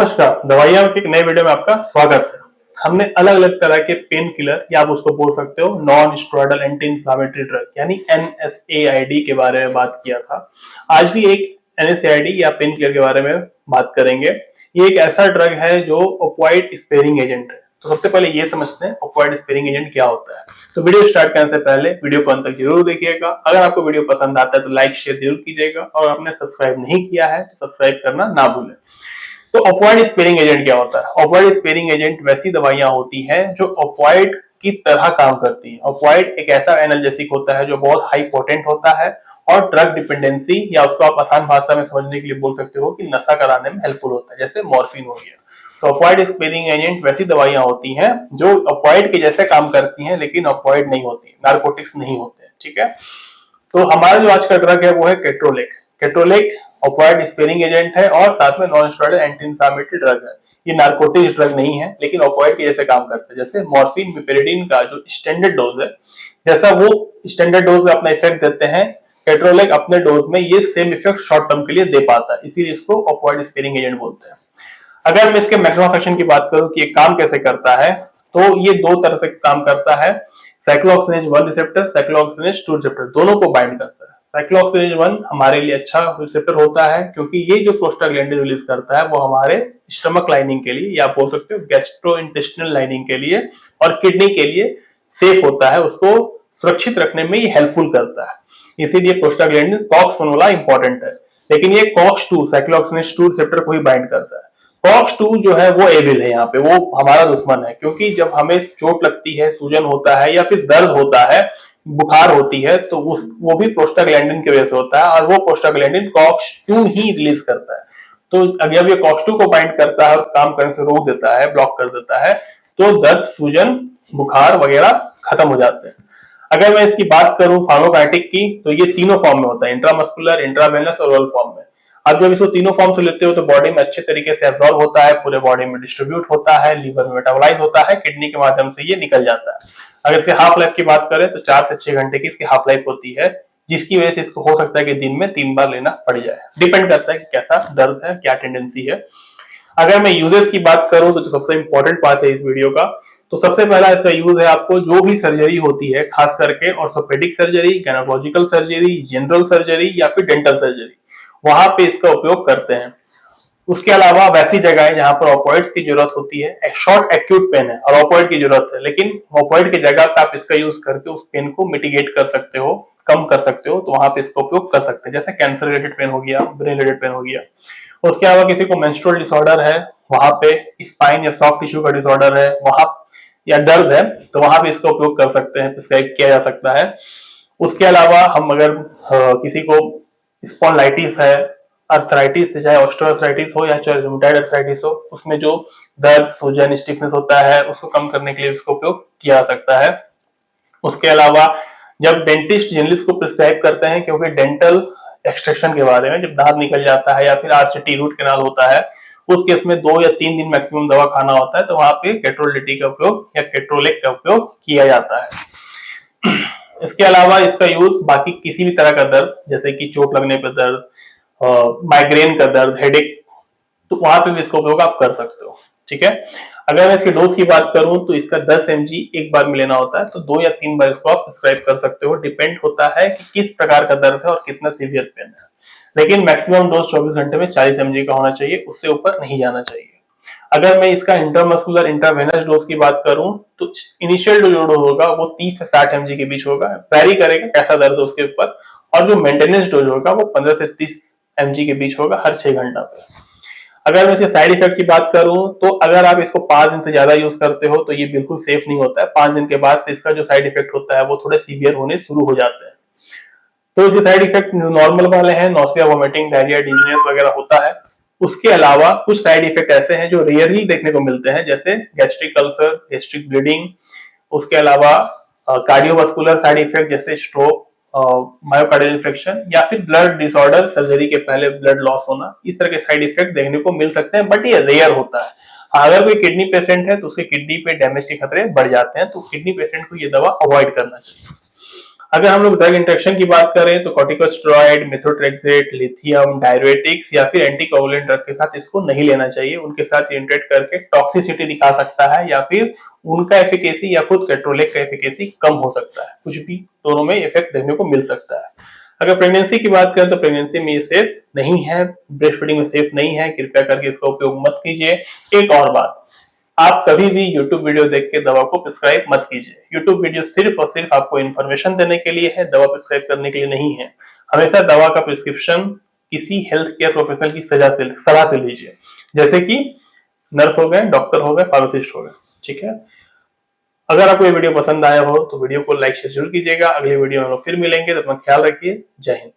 नमस्कार, दवाइयाँ के एक नए वीडियो में आपका स्वागत है। हमने अलग अलग तरह के पेन किलर या आप उसको बोल सकते हो non steroidal anti inflammatory drug यानी NSAID के बारे में बात किया था। आज भी एक NSAID या पेन किलर के बारे में बात करेंगे। ये एक ऐसा ड्रग है जो ऑपियोइड स्पेयरिंग एजेंट है। तो सबसे पहले ये समझते हैं ऑपियोइड स्पेयरिंग एजेंट क्या होता है। तो वीडियो स्टार्ट करने से पहले वीडियो को अंत तक जरूर देखिएगा। अगर आपको वीडियो पसंद आता है तो लाइक शेयर जरूर कीजिएगा और आपने सब्सक्राइब नहीं किया है तो सब्सक्राइब करना ना भूलें। तो ऑपियोइड स्पेयरिंग एजेंट क्या होता है? ऑपियोइड स्पेयरिंग एजेंट वैसी दवाइयां होती हैं जो ऑपियोइड की तरह काम करती हैं। ऑपियोइड एक ऐसा एनाल्जेसिक होता है जो बहुत हाई पोटेंट होता है और ड्रग डिपेंडेंसी या उसको आप आसान भाषा में समझने के लिए बोल सकते हो कि नशा कराने में हेल्पफुल होता है, जैसे मॉर्फिन हो गया। तो ऑपियोइड स्पेयरिंग एजेंट वैसी दवाइयां होती हैं जो ऑपियोइड के जैसे काम करती हैं लेकिन ऑपियोइड नहीं होती, नारकोटिक्स नहीं होते, ठीक है। तो हमारा जो आज का ड्रग है वो है केट्रोलेक। केट्रोलेक ऑपियोइड स्पेयरिंग एजेंट है और साथ में non steroidal anti inflammatory drug है। ये नारकोटिक्स ड्रग नहीं है लेकिन ऑपियोइड के जैसे काम करता है। जैसे मॉर्फिन मिपेरिडीन का जो स्टैंडर्ड डोज है, जैसा वो स्टैंडर्ड डोज में अपना इफेक्ट देते हैं, केट्रोलेक अपने डोज में ये सेम इफेक्ट शॉर्ट टर्म के लिए दे पाता है, इसीलिए इसको ऑपियोइड स्पेयरिंग एजेंट बोलते हैं। अगर मैं इसके मैक्सिमम ऑफ एक्शन की बात करूं कि ये काम कैसे करता है, तो ये दो तरह से काम करता है। साइक्लोऑक्सिनेज 1 रिसेप्टर, साइक्लोऑक्सिनेज 2 रिसेप्टर, दोनों को बाइंड करता है। साइक्लोऑक्सिनेज 1 हमारे लिए अच्छा रिसेप्टर होता है क्योंकि ये जो प्रोस्टाग्लैंडिन रिलीज करता है वो हमारे स्टमक लाइनिंग के लिए या बोल सकते हो गैस्ट्रो इंटेस्टिनल लाइनिंग के लिए और किडनी के लिए सेफ होता है, उसको सुरक्षित रखने में ये हेल्पफुल करता है। इसीलिए प्रोस्टाग्लैंडिन कॉक्स 1 वाला इंपॉर्टेंट है। लेकिन ये कॉक्स 2 साइक्लोऑक्सिनेज 2 रिसेप्टर को ही बाइंड करता है। कॉक्स 2 जो है वो एविल है, यहाँ पे वो हमारा दुश्मन है, क्योंकि जब हमें चोट लगती है, सूजन होता है या फिर दर्द होता है, बुखार होती है, तो वो भी प्रोस्टाग्लैंडिन की वजह से होता है और वो प्रोस्टाग्लैंडिन कॉक्स 2 ही रिलीज करता है। तो अगर ये कॉक्स 2 को बाइंड करता है और काम करने से रोक देता है, ब्लॉक कर देता है, तो दर्द, सूजन, बुखार वगैरह खत्म हो जाते हैं। अगर मैं इसकी बात करूं फार्माकोकाइनेटिक की, तो ये तीनों फॉर्म में होता है, इंट्रामस्कुलर, इंट्रावेनस और ओरल फॉर्म में। अब जब इसको तीनों फॉर्म से लेते हो तो बॉडी में अच्छे तरीके से एब्जॉर्ब होता है, पूरे बॉडी में डिस्ट्रीब्यूट होता है, लीवर में मेटाबोलाइज होता है, किडनी के माध्यम से ये निकल जाता है। अगर इसकी हाफ लाइफ की बात करें तो 4 से 6 घंटे की इसकी हाफ लाइफ होती है, जिसकी वजह से इसको हो सकता है कि दिन में 3 बार लेना पड़ जाए। डिपेंड करता है कि कैसा दर्द है, क्या टेंडेंसी है। अगर मैं यूजेस की बात करूं तो सबसे इंपॉर्टेंट पार्ट है इस वीडियो का, तो सबसे पहला इसका यूज है आपको जो भी सर्जरी होती है, खास करके orthopaedic surgery, gynaecological surgery, general surgery या फिर डेंटल सर्जरी, वहां पे इसका उपयोग करते हैं। उसके अलावा वैसी जगह है जहां पर ऑपियोइड्स की जरूरत होती है, एक शॉर्ट एक्यूट पेन है और ऑपियोइड की जरूरत है, लेकिन ऑपियोइड की जगह पे आप इसका यूज करके उस पेन को मिटिगेट कर सकते हो, कम कर सकते हो, तो वहां पे इसका उपयोग कर सकते हैं। जैसे कैंसर रिलेटेड पेन हो गया, ब्रेन रिलेटेड पेन हो गया। उसके अलावा किसी को मेंस्ट्रुअल डिसऑर्डर है, वहां पे स्पाइन या सॉफ्ट टिश्यू का डिसऑर्डर है वहां, या दर्द है, तो वहां पे इसका उपयोग कर सकते हैं, प्रिस्क्राइब किया जा सकता है। उसके अलावा हम अगर किसी को स्पॉन्डिलाइटिस है, अर्थराइटिस, चाहे ऑस्टियोआर्थराइटिस हो या चाहे रूमेटॉइड अर्थराइटिस हो, उसमें जो दर्द, सूजन, स्टिफनेस होता है उसको कम करने के लिए इसका उपयोग किया जा सकता है। उसके अलावा जब डेंटिस्ट जनरली इसको प्रिस्क्राइब करते हैं, क्योंकि डेंटल एक्सट्रैक्शन के बारे में, जब दांत निकल जाता है या फिर आरसीटी रूट कैनाल होता है, उस केस में 2 या 3 दिन मैक्सिमम दवा खाना होता है, तो वहां पे केट्रोलिटी का उपयोग या केट्रोलेक का उपयोग किया जाता है। इसके अलावा इसका यूज बाकी किसी भी तरह का दर्द, जैसे कि चोट लगने पर दर्द, माइग्रेन का दर्द, हेडेक, तो वहां पे भी इसका उपयोग आप कर सकते हो, ठीक है। अगर मैं इसके डोज की बात करूं तो इसका 10 mg एक बार में लेना होता है, तो 2 या 3 बार इसको आप प्रिस्क्राइब कर सकते हो। डिपेंड होता है कि किस प्रकार का दर्द है और कितना सीवियर पेन है, लेकिन मैक्सिमम डोज 24 घंटे में 40 mg का होना चाहिए, उससे ऊपर नहीं जाना चाहिए। अगर मैं इसका इंट्रामस्कुलर इंट्रावेनस डोज की बात करूं तो इनिशियल डोज जो होगा वो 30 से 60 mg के बीच होगा, वैरी करेगा कैसा दर्द है उसके ऊपर, और जो मेंटेनेंस डोज होगा वो 15 से 30 mg के बीच होगा हर 6 घंटा पे। अगर मैं इसके साइड इफेक्ट की बात करूं तो अगर आप इसको 5 दिन से ज्यादा यूज करते हो तो ये बिल्कुल सेफ नहीं होता है। 5 दिन के बाद इसका जो साइड इफेक्ट होता है वो थोड़े सीवियर होने शुरू हो जाते हैं। तो इसके साइड इफेक्ट नॉर्मल वाले हैं, नॉसिया, वोमिटिंग, डायरिया, डिजीनेस वगैरह होता है। उसके अलावा कुछ साइड इफेक्ट ऐसे हैं जो रेयरली देखने को मिलते हैं, जैसे गैस्ट्रिक अल्सर, गैस्ट्रिक ब्लीडिंग, उसके अलावा कार्डियोवास्कुलर साइड इफेक्ट जैसे स्ट्रोक, मायोकार्डियल इन्फेक्शन या फिर ब्लड डिसऑर्डर, सर्जरी के पहले ब्लड लॉस होना, इस तरह के साइड इफेक्ट देखने को मिल सकते हैं, बट ये रेयर होता है। अगर कोई किडनी पेशेंट है तो उसके किडनी पे डैमेज के खतरे बढ़ जाते हैं, तो किडनी पेशेंट को ये दवा अवॉइड करना चाहिए। अगर हम लोग ड्रग इंटरेक्शन की बात करें तो कॉर्टिकोस्टेरॉइड, मेथोट्रेक्सेट, लिथियम, डायरेटिक्स या फिर एंटीकोगुलेंट ड्रग के साथ इसको नहीं लेना चाहिए। उनके साथ इंटरेक्ट करके टॉक्सिसिटी दिखा सकता है या फिर उनका एफिकेसी या खुद केट्रोलिक का एफिकेसी कम हो सकता है, कुछ भी दोनों में इफेक्ट देखने को मिल सकता है। अगर प्रेगनेंसी की बात करें तो प्रेगनेंसी में ये सेफ नहीं है, ब्रेस्ट फीडिंग में सेफ नहीं है, कृपया करके इसका उपयोग मत कीजिए। एक और बात, आप कभी भी YouTube वीडियो देख के दवा को प्रिस्क्राइब मत कीजिए। YouTube वीडियो सिर्फ और सिर्फ आपको इन्फॉर्मेशन देने के लिए है, दवा प्रिस्क्राइब करने के लिए नहीं है। हमेशा दवा का प्रिस्क्रिप्शन किसी हेल्थ केयर प्रोफेशनल की सलाह से लीजिए, जैसे कि नर्स हो गए, डॉक्टर हो गए, फार्मासिस्ट हो गए। ठीक है, अगर आपको ये वीडियो पसंद आया हो तो वीडियो को लाइक शेयर जरूर कीजिएगा। अगले वीडियो में हम लोग फिर मिलेंगे, तब तक ख्याल रखिए। जय हिंद।